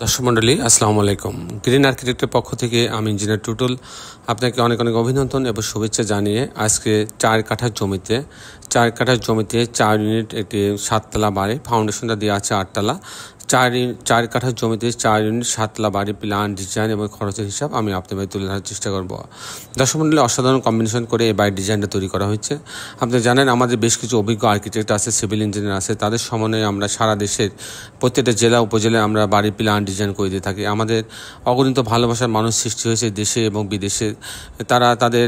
দর্শক মণ্ডলী আসসালামু আলাইকুম। গ্রিন আর্কিটেক্টের পক্ষ থেকে আমি ইঞ্জিনিয়ার টুটুল আপনাকে অনেক অনেক অভিনন্দন এবং শুভেচ্ছা জানিয়ে আজকে 4 কাঠা জমিতে 4 ইউনিট একটি 7তলা বাড়ি, ফাউন্ডেশনটা দেওয়া আছে 8তলা। 4 কাঠা জমিতে 4 ইউনিট 7তলা বাড়ি প্ল্যান, ডিজাইন এবং খরচের হিসাব আমি আপনাদের তুলে ধরার চেষ্টা করব। দর্শক মণ্ডলী অসাধারণ কম্বিনেশন করে এই বাড়ির ডিজাইনটা তৈরি করা হয়েছে। আপনি জানেন আমাদের বেশ কিছু অভিজ্ঞ আর্কিটেক্ট আছে, সিভিল ইঞ্জিনিয়ার আছে, তাদের সমন্বয়ে আমরা সারা দেশের প্রত্যেকটা জেলা উপজেলায় আমরা বাড়ির প্ল্যান ডিজাইন করে দিয়ে থাকি। আমাদের অগণিত ভালোবাসার মানুষ সৃষ্টি হয়েছে দেশে এবং বিদেশে। তারা তাদের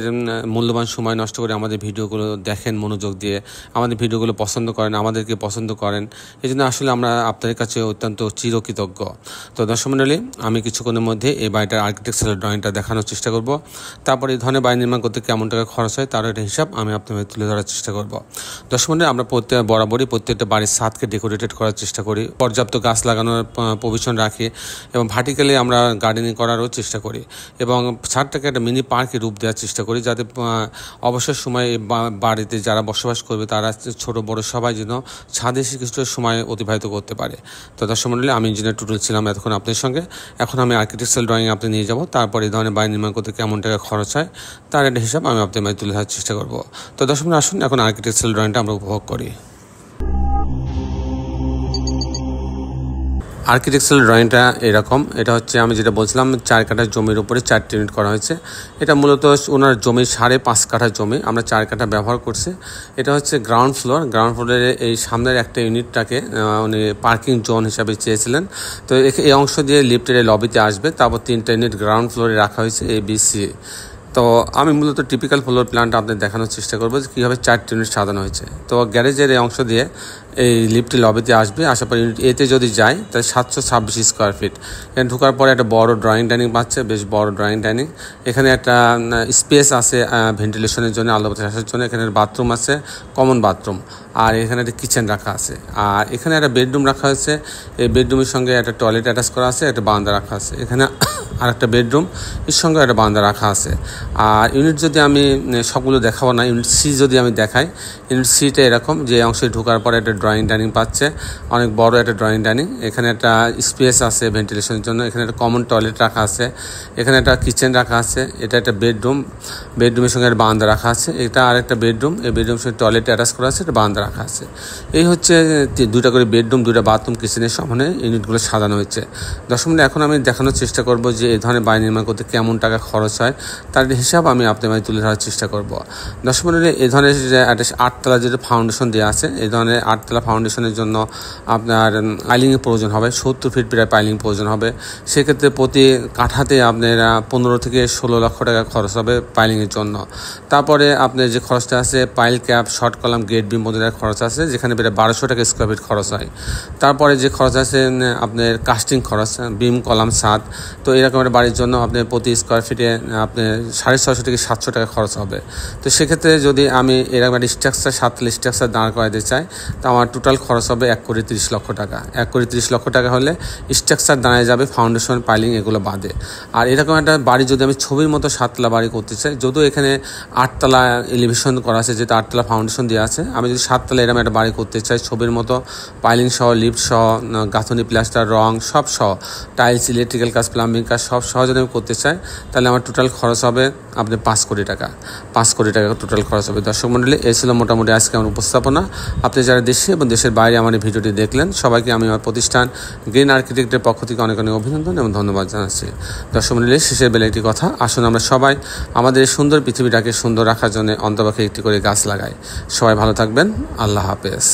মূল্যবান সময় নষ্ট করে আমাদের ভিডিওগুলো দেখেন মনোযোগ দিয়ে, আমাদের ভিডিওগুলো পছন্দ করেন, আমাদেরকে পছন্দ করেন। এই জন্য আসলে আমরা আপনাদের কাছে অত্যন্ত চিরকৃতজ্ঞ। তো দর্শক মণ্ডলী, আমি কিছুক্ষণের মধ্যে এই বাড়িটার আর্কিটেকচারাল ড্রয়িংটা দেখানোর চেষ্টা করব। তারপরে এই ধরনের বাড়ি নির্মাণ করতে কেমন টাকা খরচ হয় তার একটা হিসাব আমি আপনাদের তুলে ধরার চেষ্টা করব। দর্শক মণ্ডলী, আমরা বরাবরই প্রত্যেকটা বাড়ির ছাদকে ডেকোরেটেড করার চেষ্টা করি, পর্যাপ্ত গাছ লাগানোর প্রভিশন রাখি এবং ভার্টিক্যালি আমরা গার্ডেনিং করারও চেষ্টা করি এবং ছাদটাকে একটা মিনি পার্কে রূপ দেওয়ার চেষ্টা করি, যাতে অবসর সময় বাড়িতে যারা বসবাস করবে তারা ছোট বড় সবাই যেন ছাদে এসে কিছু সময় অতিবাহিত করতে পারে। তো দর্শক মণ্ডলী, আমি ইঞ্জিনিয়ার টুটুল ছিলাম এতক্ষণ আপনাদের সঙ্গে। এখন আমি আর্কিটেকচারাল ড্রয়িং আপনি নিয়ে যাব, তারপরে এই ধরনের বাড়ি নির্মাণ করতে কেমন টাকা খরচ হয় তার একটা হিসাব আমি আপনাদের মাঝে তুলে ধরার চেষ্টা করব। তো দর্শক মণ্ডলী, আসুন এখন আর্কিটেকচারাল ড্রয়িংটা আমরা উপভোগ করি। আর্কিটেকচারাল ড্রয়িংটা এরকম, এটা হচ্ছে আমি যেটা বলছিলাম 4 কাঠা জমির উপরে 4টি ইউনিট করা হয়েছে। এটা মূলত ওনার জমির 5.5 কাঠা জমি, আমরা 4 কাঠা ব্যবহার করছি। এটা হচ্ছে গ্রাউন্ড ফ্লোরের এই সামনের একটা ইউনিটটাকে উনি পার্কিং জোন হিসাবে চেয়েছিলেন। তো এই অংশ দিয়ে লিফটের লবিতে আসবে, তারপর 3টা ইউনিট গ্রাউন্ড ফ্লোরে রাখা হয়েছে ABC। তো আমি মূলত টিপিক্যাল ফ্লোর প্ল্যানটা আপনাদের দেখানোর চেষ্টা করবো যে কীভাবে 4টি ইউনিট সাজানো হয়েছে। তো গ্যারেজের এই অংশ দিয়ে এই লিফটটি লবিতে আসবে, আসার পর ইউনিট এতে যদি যায় তাহলে 726 স্কোয়ার ফিট। এখানে ঢোকার পরে একটা বড় ড্রয়িং ডাইনিং পাচ্ছে, বেশ বড় ড্রয়িং ডাইনিং। এখানে একটা স্পেস আছে ভেন্টিলেশনের জন্য, আলো বাতাস আসার জন্য। এখানে বাথরুম আছে, কমন বাথরুম, আর এখানে একটা কিচেন রাখা আছে। আর এখানে একটা বেডরুম রাখা হয়েছে, এই বেডরুমের সঙ্গে একটা টয়লেট অ্যাটাচ করা আছে, একটা বারান্দা রাখা আছে। এখানে আর একটা বেডরুম, এর সঙ্গে একটা বারান্দা রাখা আছে। আর ইউনিট যদি আমি সবগুলো দেখাবো না, ইউনিট সি যদি আমি দেখাই, ইউনিট সিটা এরকম যে অংশে ঢোকার পরে একটা ড্রয়িং ডাইনিং পাচ্ছে, অনেক বড় একটা ড্রয়িং ডাইনিং। এখানে একটা স্পেস আছে ভেন্টিলেশনের জন্য, এখানে একটা কমন টয়লেট রাখা আছে, এখানে একটা কিচেন রাখা আছে। এটা একটা বেডরুমের সঙ্গে একটা বারান্দা রাখা আছে। এটা আর একটা বেডরুম, এই বেডরুমের সঙ্গে টয়লেট অ্যাটাচ করা আছে, একটা বারান্দা রাখা আছে। এই হচ্ছে 2টা করে বেডরুম, 2টা বাথরুম, কিচেনের সামনে ইউনিটগুলো সাজানো হয়েছে। দর্শক মণ্ডলী, এখন আমি দেখানোর চেষ্টা করব যে এই ধরনের বাড়ি নির্মাণ করতে কেমন টাকা খরচ হয় তার হিসাব আমি আপনাদের মাঝে তুলে ধরার চেষ্টা করব। দর্শক মণ্ডলী, এই ধরনের একটা 8তলা যেটা ফাউন্ডেশন দেওয়া আছে, এই ধরনের 8তলা ফাউন্ডেশনের জন্য আপনার পাইলিংয়ের প্রয়োজন হবে, 70 ফিট প্রায় পাইলিং প্রয়োজন হবে। সেক্ষেত্রে প্রতি কাঠাতে আপনার 15 থেকে 16 লক্ষ টাকা খরচ হবে পাইলিংয়ের জন্য। তারপরে আপনার যে খরচটা আছে, pile cap, short column, grade beam পর্যন্ত খরচ আছে, যেখানে প্রায় 1200 টাকা স্কোয়ার ফিট খরচ হয়। তারপরে যে খরচ আছে আপনার কাস্টিং খরচ, বিম, কলাম, ছাদ। তো এরকম একটা বাড়ির জন্য আপনার প্রতি স্কোয়ার ফিটে আপনার 650 থেকে 700 টাকা খরচ হবে। তো সেক্ষেত্রে যদি আমি এরকম একটা স্ট্রাকচার 7তলা স্ট্রাকচার দাঁড় করাতে চাই, তো আমার টোটাল খরচ হবে 1.30 লক্ষ টাকা। 1.30 লক্ষ টাকা হলে স্ট্রাকচার দাঁড়ায় যাবে, ফাউন্ডেশন, পাইলিং এগুলো বাদে। আর এরকম একটা বাড়ি যদি আমি ছবির মতো 7তলা বাড়ি করতে চাই, যদিও এখানে 8তলা এলিভেশন করা আছে, যেহেতু 8তলা ফাউন্ডেশন দেওয়া আছে, আমি যদি 7তলা এরকম একটা বাড়ি করতে চাই ছবির মতো, পাইলিং সহ, লিফট সহ, গাঁথনি, প্লাস্টার, রং সব সহ, টাইলস, ইলেকট্রিক্যাল কাজ, প্লাম্বিং কাজ সব সহ যদি আমি করতে চাই, তাহলে আমার টোটাল খরচ হবে আপনি 5 কোটি টাকা। 5 কোটি টাকা টোটাল খরচ হবে। দর্শক মণ্ডলী, এই ছিল মোটামুটি আজকে আমার উপস্থাপনা। আপনি যারা দেশে এবং দেশের বাইরে আমার এই ভিডিওটি দেখলেন, সবাইকে আমি আমার প্রতিষ্ঠান গ্রিন আর্কিটেক্টের পক্ষ থেকে অনেক অনেক অভিনন্দন এবং ধন্যবাদ জানাচ্ছি। দর্শক মণ্ডলী, শেষের বেলা একটি কথা, আসুন আমরা সবাই আমাদের এই সুন্দর পৃথিবীটাকে সুন্দর রাখার জন্য অন্তপক্ষে একটি করে গাছ লাগাই। সবাই ভালো থাকবেন, আল্লাহ হাফেজ।